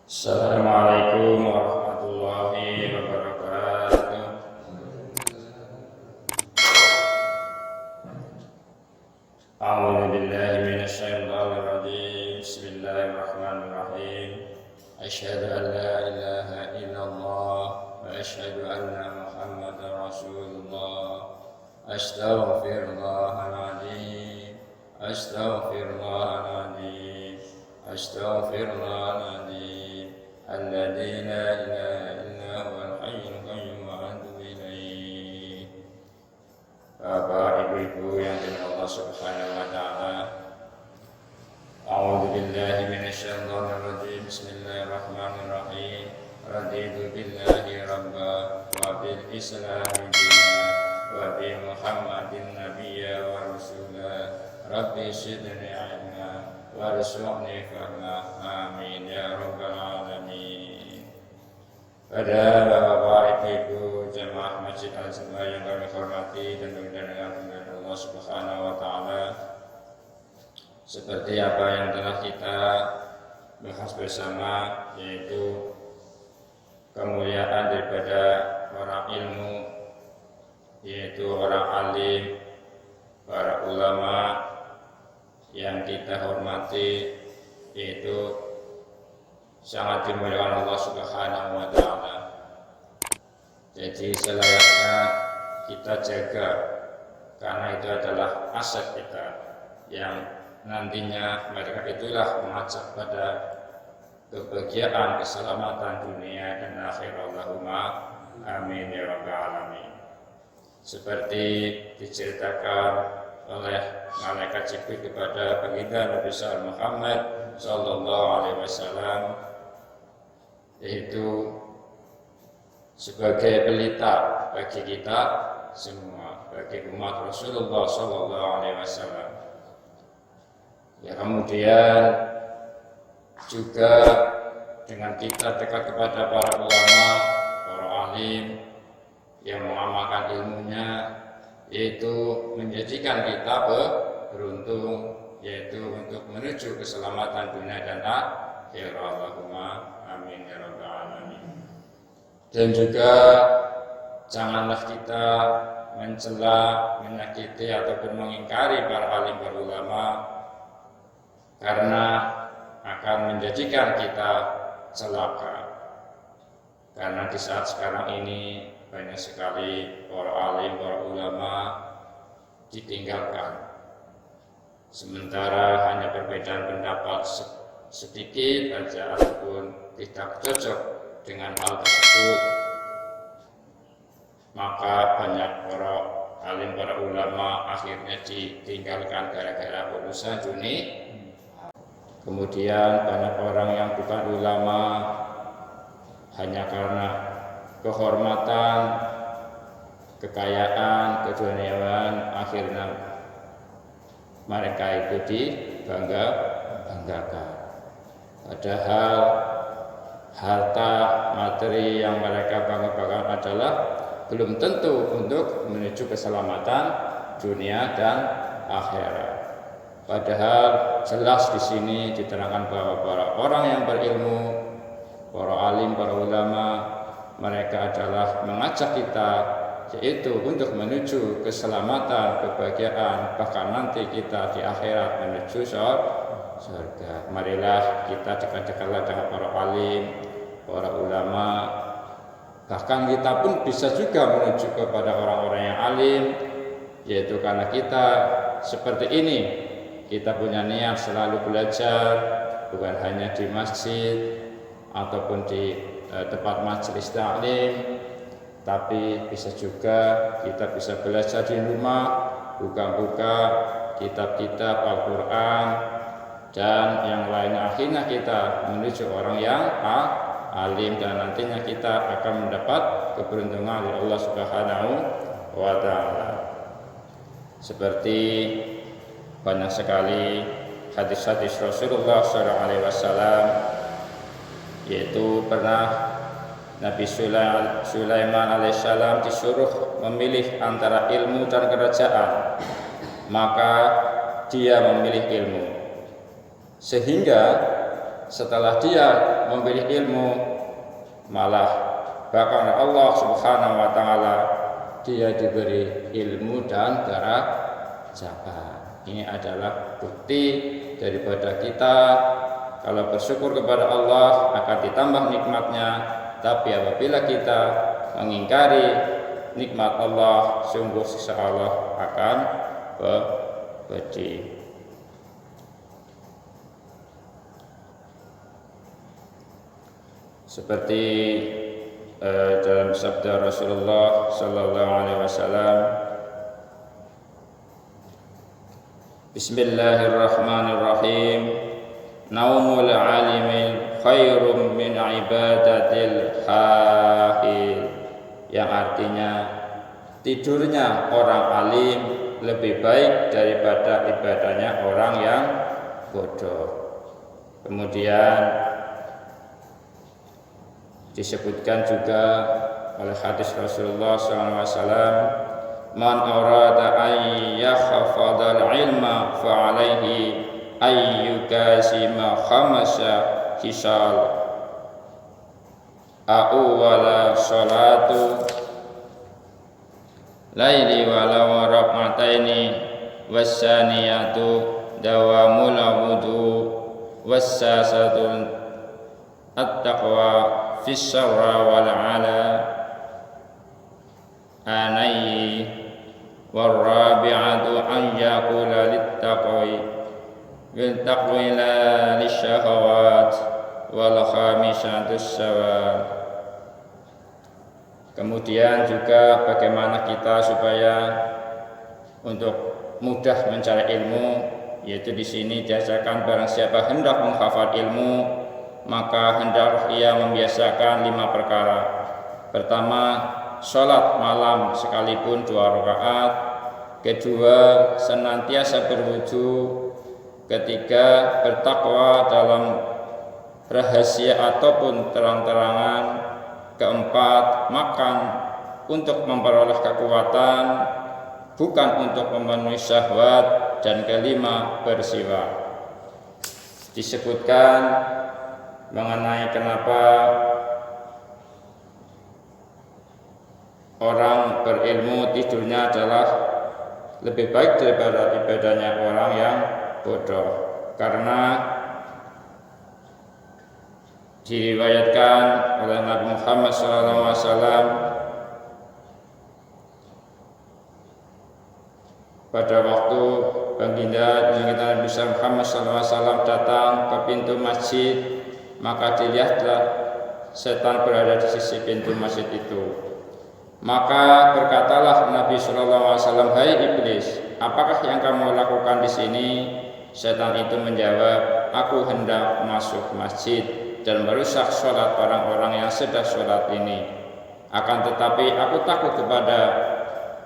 Assalamualaikum warahmatullahi wabarakatuh. A'udzu billahi minasyaitonir rajim. Bismillahirrahmanirrahim. Asyhadu an la ilaha illallah wa asyhadu anna Muhammadar Rasulullah. Astaghfirullahaladzim. Astaghfirullahaladzim. Astaghfirullahaladzim. Alladzi la ilaha illa huwal hayyul qayyum wa atubu ilaih. Bapak Ibu yang dimuliakan Allah Subhanahu wa taala. A'udzu billahi minasyaitonir rajim. Bismillahirrahmanirrahim. Raditu billahi rabba wa bil islami dina wa bi Muhammadin nabiyya wa rasula. Rabbi zidni ilma warzuqni fahma. Amin ya rabbal alamin. Pada Bapak Ibu jemaah Masjid Al-Azhar yang kami hormati dan dimuliakan Allah Subhanahu wa taala. Seperti apa yang telah kita bahas bersama, yaitu kemuliaan daripada orang ilmu, yaitu orang alim, para ulama yang kita hormati, yaitu sangat dimuliakan Allah Subhanahu wa taala. Jadi selayaknya kita jaga, karena itu adalah aset kita yang nantinya mereka itulah mengajak pada kebahagiaan, keselamatan dunia dan akhirat. Allahumma amin ya rabbal alamin. Seperti diceritakan oleh malaikat Jibril kepada baginda Nabi Muhammad sallallahu alaihi wasallam, yaitu sebagai pelita bagi kita semua, bagi umat Rasulullah sallallahu alaihi wasallam. Ya, kemudian juga dengan kita dekat kepada para ulama, para alim yang mengamalkan ilmunya, yaitu menjadikan kita beruntung, yaitu untuk menuju keselamatan dunia dan akhirat. Allahumma amin ya rabbal alamin. Dan juga janganlah kita mencela, menyakiti ataupun mengingkari para alim, para ulama, karena akan menjadikan kita celaka. Karena di saat sekarang ini banyak sekali para alim, para ulama ditinggalkan. Sementara hanya perbedaan pendapat sedikit saja ataupun tidak cocok dengan hal tersebut, maka banyak para alim, para ulama akhirnya ditinggalkan gara-gara urusan dunia. Kemudian banyak orang yang bukan ulama hanya karena kehormatan, kekayaan, keduniawan, akhirnya mereka itu dibanggakan. Padahal harta materi yang mereka banggakan adalah belum tentu untuk menuju keselamatan dunia dan akhirat. Padahal jelas di sini diterangkan bahwa para orang yang berilmu, para alim, para ulama, mereka adalah mengajak kita, yaitu untuk menuju keselamatan, kebahagiaan, bahkan nanti kita di akhirat menuju surga. Marilah kita dekat-dekatlah dengan para alim, para ulama. Bahkan kita pun bisa juga menuju kepada orang-orang yang alim, yaitu karena kita seperti ini, kita punya niat selalu belajar, bukan hanya di masjid ataupun di tempat majelis taklim, tapi bisa juga kita bisa belajar di rumah, buka-buka kitab-kitab Al-Quran dan yang lainnya. Akhirnya kita menuju orang yang alim, dan nantinya kita akan mendapat keberuntungan dari Allah Subhanahu wa taala. Seperti banyak sekali hadis-hadis Rasulullah SAW, yaitu pernah Nabi Sulaiman alaihissalam disuruh memilih antara ilmu dan kerajaan, maka dia memilih ilmu. Sehingga setelah dia memilih ilmu, malah bahkan Allah Subhanahu wa taala dia diberi ilmu dan darajat. Ini adalah bukti daripada kita kalau bersyukur kepada Allah akan ditambah nikmatnya, tapi apabila kita mengingkari nikmat Allah, sungguh siksa Allah akan pedih. Seperti dalam sabda Rasulullah sallallahu alaihi wasallam, Bismillahirrahmanirrahim, naumul alimi khairum min ibadatil hahil, yang artinya tidurnya orang alim lebih baik daripada ibadahnya orang yang bodoh. Kemudian disebutkan juga oleh hadis Rasulullah SAW, man arada an yakhfadal ilma fa alaihi ayyukasima khamasa hisal awwala salatu laili walau rak'ataini wassaniyatu dawamul wudu wassasatul at-taqwa fis sarra wal ala anai war rabi'atu an yaqula littaqwi bil taqwi la lisyahawat wal khamisatu sawal. Kemudian juga bagaimana kita supaya untuk mudah mencari ilmu, yaitu di sini diajarkan barang siapa hendak menghafal ilmu maka hendak ia membiasakan 5 perkara. Pertama, sholat malam sekalipun 2 rakaat. Kedua, senantiasa berwudu. Ketiga, bertakwa dalam rahasia ataupun terang-terangan. Keempat, makan untuk memperoleh kekuatan, bukan untuk memenuhi syahwat. Dan kelima, bersiwak. Disebutkan mengenai kenapa orang berilmu tidurnya adalah lebih baik daripada ibadahnya orang yang bodoh, karena diriwayatkan oleh Nabi Muhammad SAW pada waktu baginda Nabi Muhammad SAW datang ke pintu masjid, maka dilihatlah setan berada di sisi pintu masjid itu. Maka berkatalah Nabi SAW, hai iblis, apakah yang kamu lakukan di sini? Setan itu menjawab, aku hendak masuk masjid dan merusak sholat orang-orang yang sedang sholat ini. Akan tetapi aku takut kepada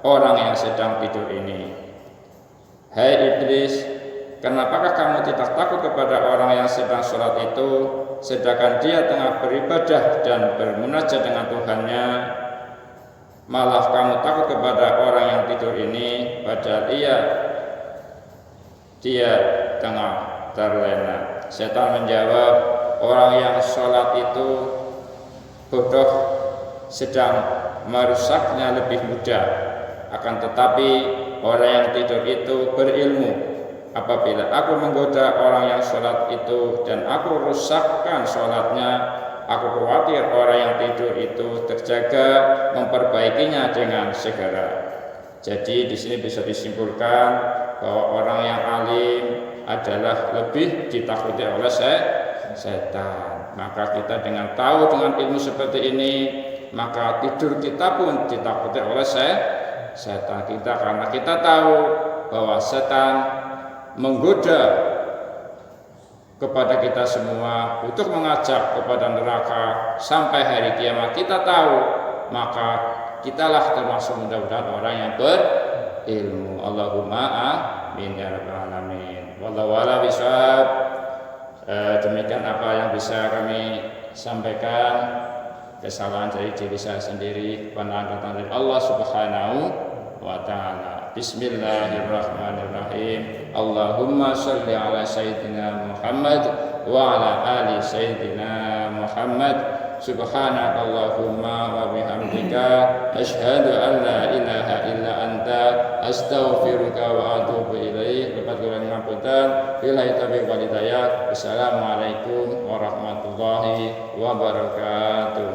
orang yang sedang tidur ini. Hai iblis, kenapakah kamu tidak takut kepada orang yang sedang sholat itu, sedangkan dia tengah beribadah dan bermunajat dengan Tuhannya? Malah kamu takut kepada orang yang tidur ini, padahal dia tengah terlena. Setan menjawab, orang yang sholat itu bodoh sedang merusaknya lebih mudah. Akan tetapi orang yang tidur itu berilmu. Apabila aku menggoda orang yang sholat itu dan aku rusakkan sholatnya, aku khawatir orang yang tidur itu terjaga memperbaikinya dengan segera. Jadi di sini bisa disimpulkan bahwa orang yang alim adalah lebih ditakuti oleh setan. Maka kita dengan tahu dengan ilmu seperti ini, maka tidur kita pun ditakuti oleh setan kita, karena kita tahu bahwa setan menggoda kepada kita semua untuk mengajak kepada neraka sampai hari kiamat. Kita tahu, maka kitalah termasuk mudah-mudahan orang yang berilmu. Allahumma amin ya rabbal alamin. Wallahu a'lam bishawab. Demikian apa yang bisa kami sampaikan. Kesalahan dari diri saya sendiri, pandangan datang dari Allah Subhanahu wa ta'ala. Bismillahirrahmanirrahim. Allahumma sholli ala sayyidina Muhammad wa ala ali sayyidina Muhammad. Subhanakallahumma wa bihamdika asyhadu an la ilaha illa anta astaghfiruka wa atubu ilaik. Lepas kurang ngapunten, billahi taufiq wal hidayah. Wassalamualaikum warahmatullahi wabarakatuh.